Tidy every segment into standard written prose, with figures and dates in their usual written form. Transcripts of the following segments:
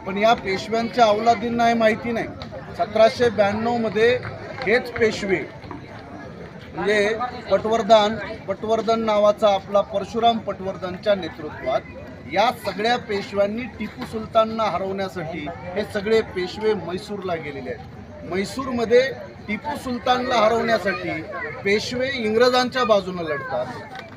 पण या पेशव्यांच्या अवलादींना हे माहिती नाही. 1792 मध्ये हेच पेशवे म्हणजे पटवर्धन नावाचा आपला परशुराम पटवर्धनच्या नेतृत्वात या सगळ्या पेशव्यांनी टिपू सुलतानला हरवण्यासाठी हे सगळे पेशवे म्हैसूरला गेलेले आहेत. म्हैसूरमध्ये टिपू सुलतानला हरवण्यासाठी पेशवे इंग्रजांच्या बाजूने लढतात.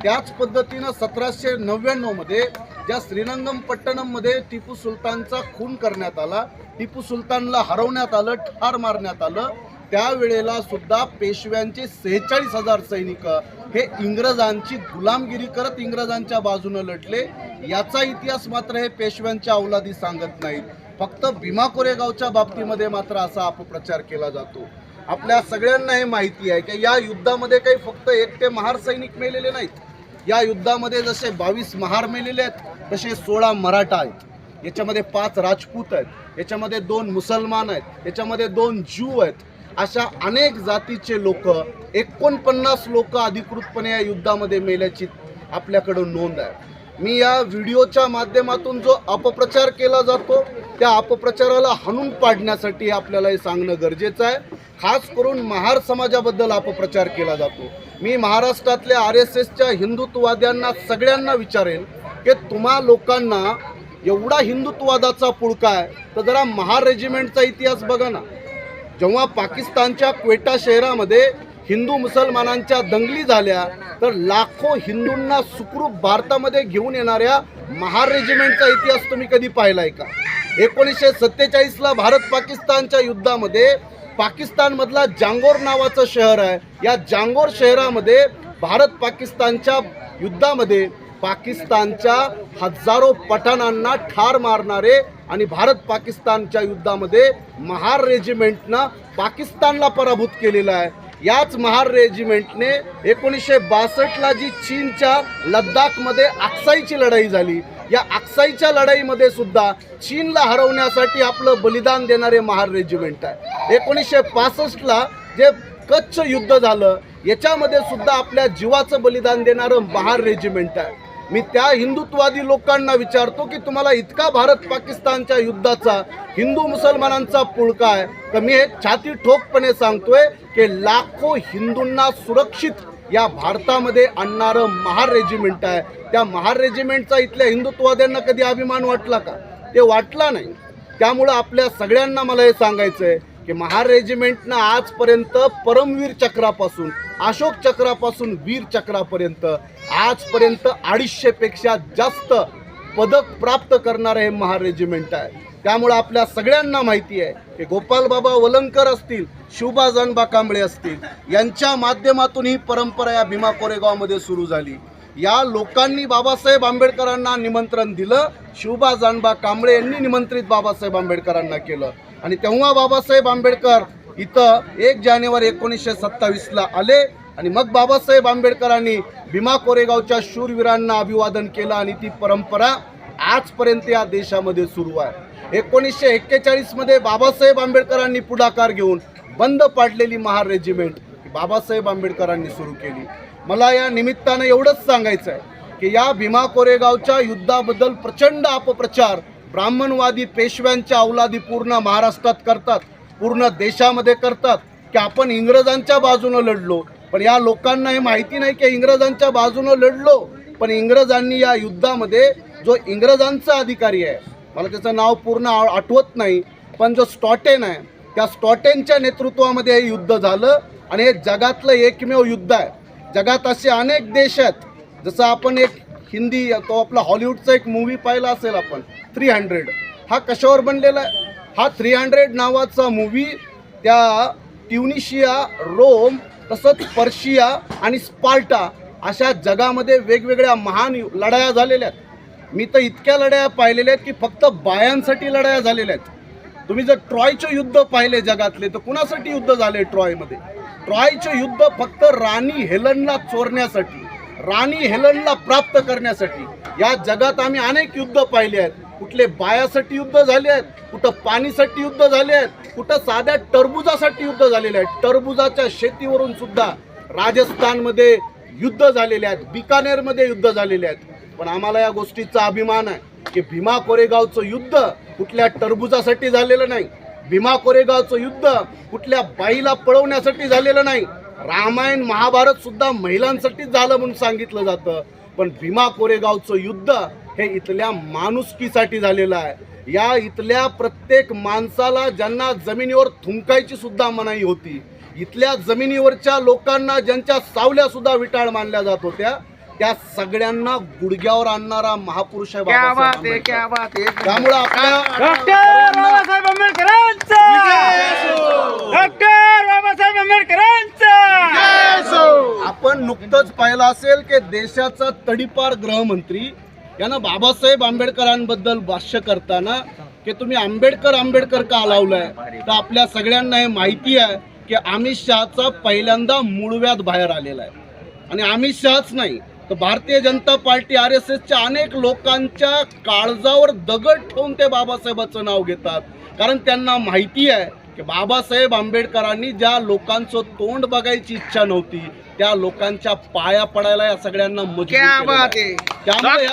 त्याच पद्धतीनं 1799 मध्ये ज्या श्रीरंगपट्टणममध्ये टिपू सुलतानचा खून करण्यात आला, टिपू सुलतानला हरवण्यात आलं, ठार मारण्यात आलं, त्यावेळेला सुद्धा पेशव्यांचे 46,000 सैनिक हे इंग्रजांची गुलामगिरी करत इंग्रजांच्या बाजूने लढले. याचा इतिहास मात्र हे पेशव्यांच्या अवलादी सांगत नाहीत. फक्त भीमा कोरेगावच्या बाबतीमध्ये मात्र असा अपप्रचार केला जातो. आपल्या सगळ्यांना हे माहिती आहे की या युद्धामध्ये काही फक्त एकटे महार सैनिक मेलेले नाहीत. या युद्धामध्ये जसे 22 महार मेलेले आहेत तसे 16 मराठा आहेत, याच्यामध्ये 5 राजपूत आहेत, याच्यामध्ये 2 मुसलमान आहेत, याच्यामध्ये 2 ज्यू आहेत. अशा अनेक जातीचे लोक 49 लोक अधिकृतपणे या युद्धामध्ये मेल्याची आपल्याकडं नोंद आहे. मी या व्हिडिओच्या माध्यमातून जो अपप्रचार केला जातो त्या अपप्रचाराला हाणून पाडण्यासाठी आपल्याला हे सांगणं गरजेचं आहे. खास करून महार समाजाबद्दल अपप्रचार केला जातो. मी महाराष्ट्रातल्या RSSच्या हिंदुत्ववाद्यांना सगळ्यांना विचारेन की तुम्हा लोकांना एवढा हिंदुत्ववादाचा पुळका आहे तर जरा महार रेजिमेंटचा इतिहास बघा ना. जेव्हा पाकिस्तानच्या क्वेटा शहरामध्ये हिंदू मुसलमानांच्या दंगली झाल्या तर लाखो हिंदूंना सुखरूप भारतामध्ये घेऊन येणाऱ्या महार रेजिमेंटचा इतिहास तुम्ही कधी पाहिलाय का? 1947ला भारत पाकिस्तानच्या युद्धामध्ये पाकिस्तानमधला जांगोर नावाचं शहर आहे. या जांगोर शहरामध्ये भारत पाकिस्तानच्या युद्धामध्ये पाकिस्तानच्या हजारो पठाणांना ठार मारणारे आणि भारत पाकिस्तानच्या युद्धामध्ये महार रेजिमेंटनं पाकिस्तानला पराभूत केलेलं आहे. याच महार रेजिमेंटने 1962ला जी चीनच्या लद्दाखमध्ये अक्साईची लढाई झाली, या अक्साईच्या लढाईमध्ये सुद्धा चीनला हरवण्यासाठी आपलं बलिदान देणारे महार रेजिमेंट आहे. 1965ला जे कच्छ युद्ध झालं याच्यामध्ये सुद्धा आपल्या जीवाचं बलिदान देणारं महार रेजिमेंट आहे. मी त्या हिंदुत्ववादी लोकांना विचारतो की तुम्हाला इतका भारत पाकिस्तानच्या युद्धाचा हिंदू मुसलमानांचा पुळका आहे तर मी हे छाती ठोकपणे सांगतोय की लाखो हिंदूंना सुरक्षित या भारतामध्ये आणणारं महार रेजिमेंट आहे. त्या महार रेजिमेंटचा इथल्या हिंदुत्ववाद्यांना कधी अभिमान वाटला का? ते वाटला नाही. त्यामुळं आपल्या सगळ्यांना मला हे सांगायचं आहे की महार रेजिमेंटनं आजपर्यंत परमवीर चक्रापासून अशोक चक्रापासून वीर चक्रापर्यंत आजपर्यंत 250 पेक्षा जास्त पदक प्राप्त करणारे हे महार रेजिमेंट आहे. त्यामुळे आपल्या सगळ्यांना माहिती आहे की गोपालबाबा वलंकर असतील, शिवबा जानबा कांबळे असतील, यांच्या माध्यमातून ही परंपरा या भीमा कोरेगावमध्ये सुरू झाली. या लोकांनी बाबासाहेब आंबेडकरांना निमंत्रण दिलं. शिवबा जानबा कांबळे यांनी निमंत्रित बाबासाहेब आंबेडकरांना केलं आणि तेव्हा बाबासाहेब आंबेडकर इथं 1 जानेवारी 1927ला आले आणि मग बाबासाहेब आंबेडकरांनी भीमा कोरेगावच्या शूरवीरांना अभिवादन केलं आणि ती परंपरा आजपर्यंत या देशामध्ये सुरू आहे. 1941 मध्ये बाबासाहेब आंबेडकरांनी पुढाकार घेऊन बंद पाडलेली महार रेजिमेंट बाबासाहेब आंबेडकरांनी सुरू केली. मला या निमित्तानं एवढंच सांगायचं आहे की या भीमा कोरेगावच्या युद्धाबद्दल प्रचंड अपप्रचार ब्राह्मणवादी पेशव्यांच्या अवलादी पूर्ण महाराष्ट्रात करतात, पूर्ण देशामध्ये करतात की आपण इंग्रजांच्या बाजूनं लढलो. पण या लोकांना हे माहिती नाही की इंग्रजांच्या बाजूनं लढलो पण इंग्रजांनी या युद्धामध्ये जो इंग्रजांचा अधिकारी आहे, मला त्याचं नाव पूर्ण आठवत नाही, पण जो स्टॉटेन आहे त्या स्टॉटेनच्या नेतृत्वामध्ये हे युद्ध झालं आणि हे जगातलं एकमेव युद्ध आहे. जगात असे अनेक देश आहेत, जसं आपण एक हिंदी तो आपला हॉलिवूडचा एक मूवी पाहिला असेल आपण 300. हा कशावर बनलेला आहे? हा 300 नावाचा मूवी त्या ट्युनिशिया, रोम, तसंच पर्शिया आणि स्पार्टा अशा जगामध्ये वेगवेगळ्या महान लढाया झालेल्या आहेत. मी तर इतक्या लढाया पाहिलेल्या आहेत की फक्त बायांसाठी लढाया झालेल्या आहेत. तुम्ही जर ट्रॉयचे युद्ध पाहिले जगातले तर कुणासाठी युद्ध झाले ट्रॉयमध्ये? ट्रॉयचे युद्ध फक्त राणी हेलनला चोरण्यासाठी, राणी हेलनला प्राप्त करण्यासाठी. या जगात आम्ही अनेक युद्ध पाहिले आहेत. कुठले बायासाठी युद्ध झाले आहेत, कुठं पाणीसाठी युद्ध झाले आहेत, कुठं साध्या टरबुजासाठी युद्ध झालेले आहेत. टरबुजाच्या शेतीवरून सुद्धा राजस्थानमध्ये युद्ध झालेले आहेत, बिकानेरमध्ये युद्ध झालेले आहेत. पण आम्हाला या गोष्टीचा अभिमान आहे की भीमा कोरेगावचं युद्ध कुठल्या टरबुजासाठी झालेलं नाही, भीमा कोरेगावचं युद्ध कुठल्या बाईला पळवण्यासाठी झालेलं नाही, रामायण महाभारत सुद्धा महिलांसाठीच झालं म्हणून सांगितलं जातं, पण भीमा कोरेगावचं युद्ध हे इथल्या माणुसकीसाठी झालेलं आहे। या इथल्या प्रत्येक माणसाला ज्यांना जमिनीवर थुंकायची सुद्धा मनाई होती, इथल्या जमिनीवरच्या लोकांना ज्यांच्या सावल्या सुद्धा विटाळ मानल्या जात होत्या, त्या सगळ्यांना गुडघ्यावर आणणारा महापुरुष आहे बाबासाहेब आंबेडकर। त्यामुळे आपल्या डॉक्टर बाबासाहेब आंबेडकरांचा डॉक्टर बाबासाहेब आंबेडकरांचा आपण नुकतंच पाहिलं असेल की देशाचा तडीपार गृहमंत्री यानं बाबासाहेब आंबेडकरांबद्दल भाष्य करताना की तुम्ही आंबेडकर आंबेडकर का लावलाय, तर आपल्या सगळ्यांना हे माहिती आहे की अमित शहाचा पहिल्यांदा मूळव्याध बाहेर आलेला आहे। आणि अमित शहाच नाही तर भारतीय जनता पार्टी RSSच्या अनेक लोकांच्या काळजावर दगड ठेवून ते बाबासाहेबाचं नाव घेतात, कारण त्यांना माहिती आहे की बाबासाहेब आंबेडकरांनी ज्या लोकांचं तोंड बघायची इच्छा नव्हती त्या लोकांच्या पाया पडायला या सगळ्यांना मजबूर केलेलं आहे। त्यामुळे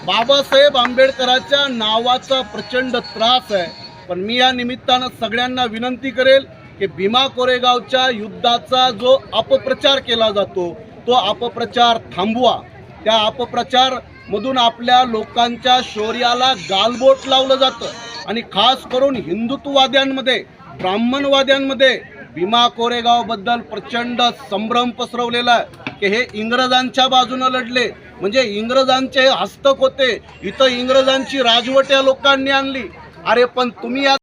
बाबासाहेब आंबेडकरांच्या नावाचा प्रचंड त्रास आहे, पण मी या निमित्तानं सगळ्यांना विनंती करेल की भीमा कोरेगावच्या युद्धाचा जो अपप्रचार केला जातो तो अपप्रचार थांबवा। त्या अपप्रचार मधून आपल्या लोकांच्या शौर्याला गालबोट लावलं जातं आणि खास करून हिंदुत्ववाद्यांमध्ये ब्राह्मणवाद्यांमध्ये भीमा कोरेगाव बद्दल प्रचंड संभ्रम पसरवलेला आहे की हे इंग्रजांच्या बाजूने लढले, म्हणजे इंग्रजांचे हे हस्तक होते, इथं इंग्रजांची राजवट या लोकांनी आणली। अरे पण तुम्ही